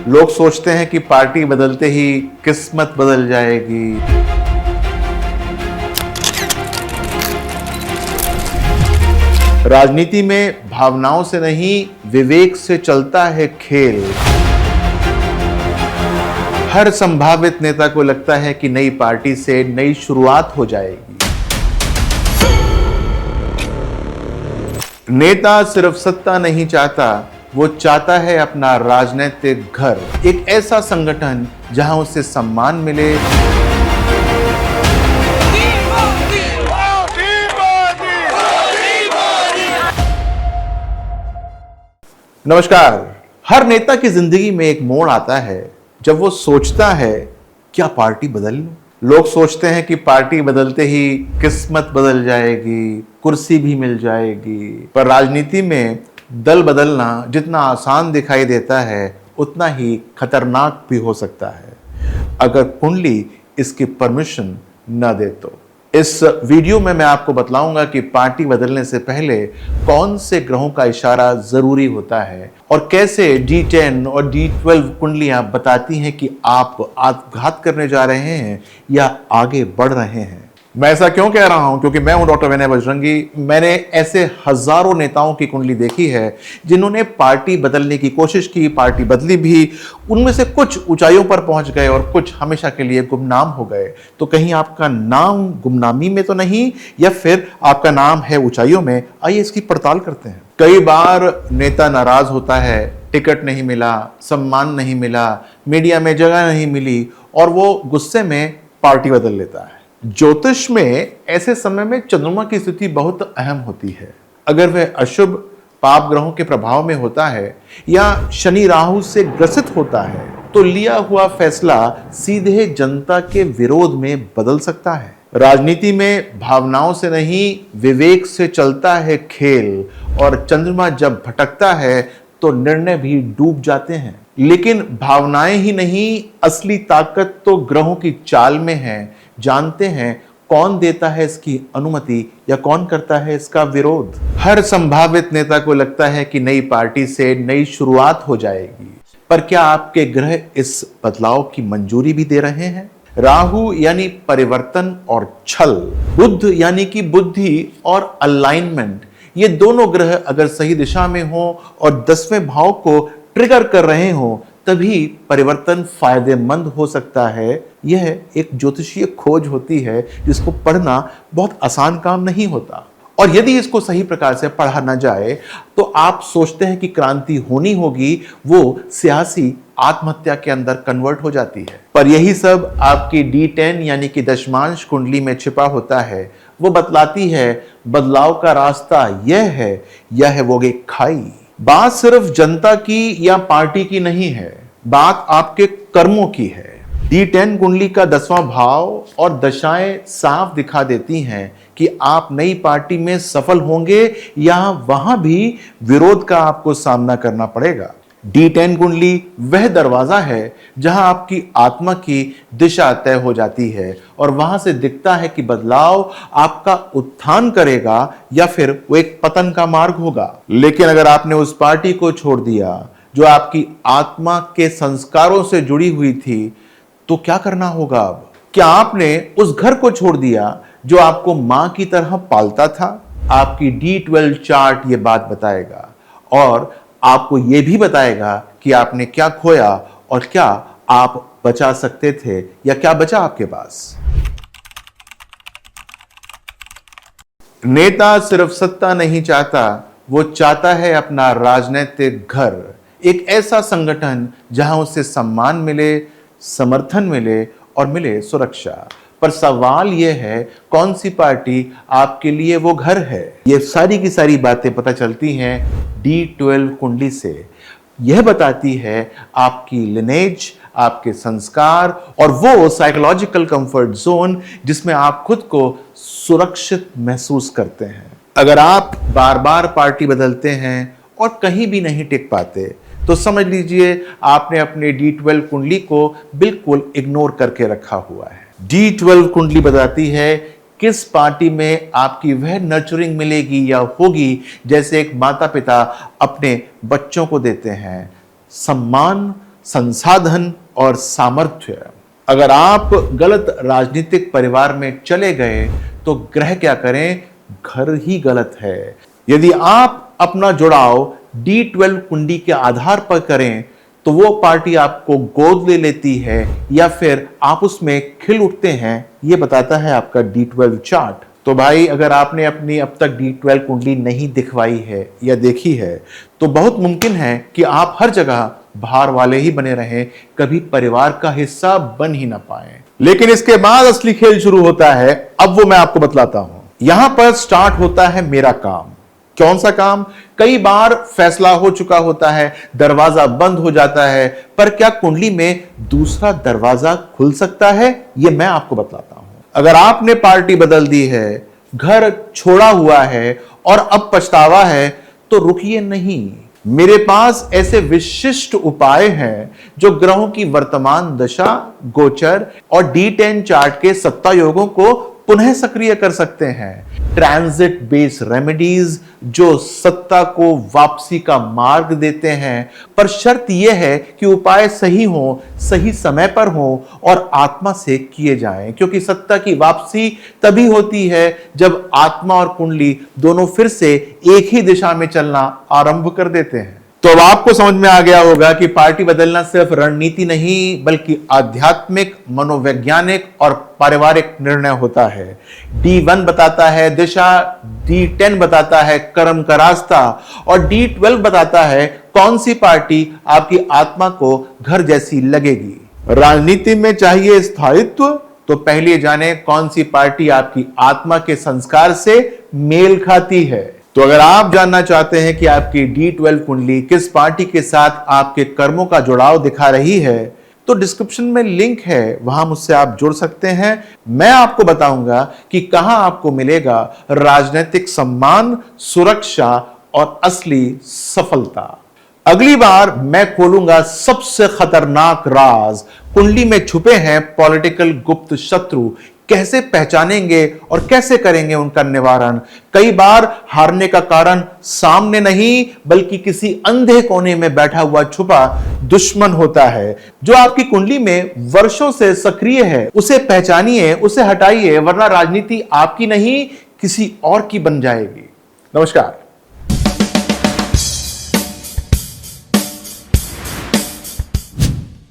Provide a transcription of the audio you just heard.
लोग सोचते हैं कि पार्टी बदलते ही किस्मत बदल जाएगी। राजनीति में भावनाओं से नहीं, विवेक से चलता है खेल। हर संभावित नेता को लगता है कि नई पार्टी से नई शुरुआत हो जाएगी। नेता सिर्फ सत्ता नहीं चाहता, वो चाहता है अपना राजनीतिक घर, एक ऐसा संगठन जहां उसे सम्मान मिले, नमस्कार। हर नेता की जिंदगी में एक मोड़ आता है जब वो सोचता है क्या पार्टी बदल लूं। लोग सोचते हैं कि पार्टी बदलते ही किस्मत बदल जाएगी, कुर्सी भी मिल जाएगी। पर राजनीति में दल बदलना जितना आसान दिखाई देता है, उतना ही खतरनाक भी हो सकता है अगर कुंडली इसकी परमिशन न दे तो। इस वीडियो में मैं आपको बतलाऊंगा कि पार्टी बदलने से पहले कौन से ग्रहों का इशारा जरूरी होता है और कैसे D10 और D12 कुंडलियां बताती हैं कि आप आत्मघात करने जा रहे हैं या आगे बढ़ रहे हैं। मैं ऐसा क्यों कह रहा हूं? क्योंकि मैं हूं डॉक्टर विनय बजरंगी। मैंने ऐसे हजारों नेताओं की कुंडली देखी है जिन्होंने पार्टी बदलने की कोशिश की, पार्टी बदली भी। उनमें से कुछ ऊंचाइयों पर पहुंच गए और कुछ हमेशा के लिए गुमनाम हो गए। तो कहीं आपका नाम गुमनामी में तो नहीं, या फिर आपका नाम है ऊंचाइयों में? आइए इसकी पड़ताल करते हैं। कई बार नेता नाराज होता है, टिकट नहीं मिला, सम्मान नहीं मिला, मीडिया में जगह नहीं मिली और वो गुस्से में पार्टी बदल लेता है। ज्योतिष में ऐसे समय में चंद्रमा की स्थिति बहुत अहम होती है। अगर वह अशुभ पाप ग्रहों के प्रभाव में होता है या शनि राहु से ग्रसित होता है तो लिया हुआ फैसला सीधे जनता के विरोध में बदल सकता है। राजनीति में भावनाओं से नहीं, विवेक से चलता है खेल, और चंद्रमा जब भटकता है तो निर्णय भी डूब जाते हैं। लेकिन भावनाएं ही नहीं, असली ताकत तो ग्रहों की चाल में है। जानते हैं कौन देता है इसकी अनुमति या कौन करता है इसका विरोध। हर संभावित नेता को लगता है कि नई पार्टी से नई शुरुआत हो जाएगी, पर क्या आपके ग्रह इस बदलाव की मंजूरी भी दे रहे हैं? राहु यानी परिवर्तन और छल, बुध यानी कि बुद्धि और अलाइनमेंट, ये दोनों ग्रह अगर सही दिशा में हो और 10वें भाव को ट्रिगर कर रहे हो तभी परिवर्तन फायदेमंद हो सकता है। यह एक ज्योतिषीय खोज होती है जिसको पढ़ना बहुत आसान काम नहीं होता, और यदि इसको सही प्रकार से पढ़ा ना जाए तो आप सोचते हैं कि क्रांति होनी होगी, वो सियासी आत्महत्या के अंदर कन्वर्ट हो जाती है। पर यही सब आपकी D10 यानी कि दशमांश कुंडली में छिपा होता है। वो बतलाती है बदलाव का रास्ता यह है वो एक खाई। बात सिर्फ जनता की या पार्टी की नहीं है, बात आपके कर्मों की है। D10 कुंडली का 10वां भाव और दशाएं साफ दिखा देती हैं कि आप नई पार्टी में सफल होंगे या वहां भी विरोध का आपको सामना करना पड़ेगा। D10 कुंडली वह दरवाजा है जहां आपकी आत्मा की दिशा तय हो जाती है और वहां से दिखता है कि बदलाव आपका उत्थान करेगा या फिर वो एक पतन का मार्ग होगा। लेकिन अगर आपने उस पार्टी को छोड़ दिया जो आपकी आत्मा के संस्कारों से जुड़ी हुई थी, तो क्या करना होगा अब? क्या आपने उस घर को छोड़ दिया जो आपको मां की तरह पालता था? आपकी D12 चार्ट ये बात बताएगा, और आपको यह भी बताएगा कि आपने क्या खोया और क्या आप बचा सकते थे या क्या बचा आपके पास। नेता सिर्फ सत्ता नहीं चाहता, वो चाहता है अपना राजनीतिक घर, एक ऐसा संगठन जहां उसे सम्मान मिले, समर्थन मिले और मिले सुरक्षा। पर सवाल यह है कौन सी पार्टी आपके लिए वो घर है। ये सारी की सारी बातें पता चलती हैं D12 कुंडली से। यह बताती है आपकी लिनेज, आपके संस्कार और वो साइकोलॉजिकल कंफर्ट जोन जिसमें आप खुद को सुरक्षित महसूस करते हैं। अगर आप बार बार पार्टी बदलते हैं और कहीं भी नहीं टिक पाते तो समझ लीजिए आपने अपने D12 कुंडली को बिल्कुल इग्नोर करके रखा हुआ है। D12 कुंडली बताती है किस पार्टी में आपकी वह नर्चरिंग मिलेगी या होगी जैसे एक माता पिता अपने बच्चों को देते हैं। सम्मान, संसाधन और सामर्थ्य। अगर आप गलत राजनीतिक परिवार में चले गए तो ग्रह क्या करें, घर ही गलत है। यदि आप अपना जुड़ाव D12 कुंडली के आधार पर करें तो वो पार्टी आपको गोद ले लेती है या फिर आप उसमें खिल उठते हैं, ये बताता है आपका D12 चार्ट। तो भाई अगर आपने अपनी अब तक D12 कुंडली नहीं दिखवाई है या देखी है तो बहुत मुमकिन है कि आप हर जगह बाहर वाले ही बने रहें, कभी परिवार का हिस्सा बन ही ना पाए। लेकिन इसके बाद असली खेल शुरू होता है, अब वो मैं आपको बतलाता हूं। यहां पर स्टार्ट होता है मेरा काम। कौन सा काम? कई बार फैसला हो चुका होता है, दरवाजा बंद हो जाता है, पर क्या कुंडली में दूसरा दरवाजा खुल सकता है? यह मैं आपको बतलाता हूं। अगर आपने पार्टी बदल दी है, घर छोड़ा हुआ है और अब पछतावा है तो रुकिए नहीं। मेरे पास ऐसे विशिष्ट उपाय हैं जो ग्रहों की वर्तमान दशा, गोचर और D10 चार्ट के सत्ता योगों को पुनः सक्रिय कर सकते हैं। ट्रांजिट बेस्ड रेमेडीज जो सत्ता को वापसी का मार्ग देते हैं, पर शर्त यह है कि उपाय सही हो, सही समय पर हो और आत्मा से किए जाएं, क्योंकि सत्ता की वापसी तभी होती है जब आत्मा और कुंडली दोनों फिर से एक ही दिशा में चलना आरंभ कर देते हैं। तो अब आपको समझ में आ गया होगा कि पार्टी बदलना सिर्फ रणनीति नहीं बल्कि आध्यात्मिक, मनोवैज्ञानिक और पारिवारिक निर्णय होता है। D1 बताता है दिशा, D10 बताता है कर्म का रास्ता और D12 बताता है कौन सी पार्टी आपकी आत्मा को घर जैसी लगेगी। राजनीति में चाहिए स्थायित्व, तो पहले जाने कौन सी पार्टी आपकी आत्मा के संस्कार से मेल खाती है। तो अगर आप जानना चाहते हैं कि आपकी D12 कुंडली किस पार्टी के साथ आपके कर्मों का जुड़ाव दिखा रही है, तो डिस्क्रिप्शन में लिंक है, वहां मुझसे आप जुड़ सकते हैं। मैं आपको बताऊंगा कि कहां आपको मिलेगा राजनीतिक सम्मान, सुरक्षा और असली सफलता। अगली बार मैं खोलूंगा सबसे खतरनाक राज, कुंडली में छुपे हैं पॉलिटिकल गुप्त शत्रु, कैसे पहचानेंगे और कैसे करेंगे उनका निवारण। कई बार हारने का कारण सामने नहीं बल्कि किसी अंधे कोने में बैठा हुआ छुपा दुश्मन होता है जो आपकी कुंडली में वर्षों से सक्रिय है। उसे पहचानिए, उसे हटाइए, वरना राजनीति आपकी नहीं किसी और की बन जाएगी। नमस्कार।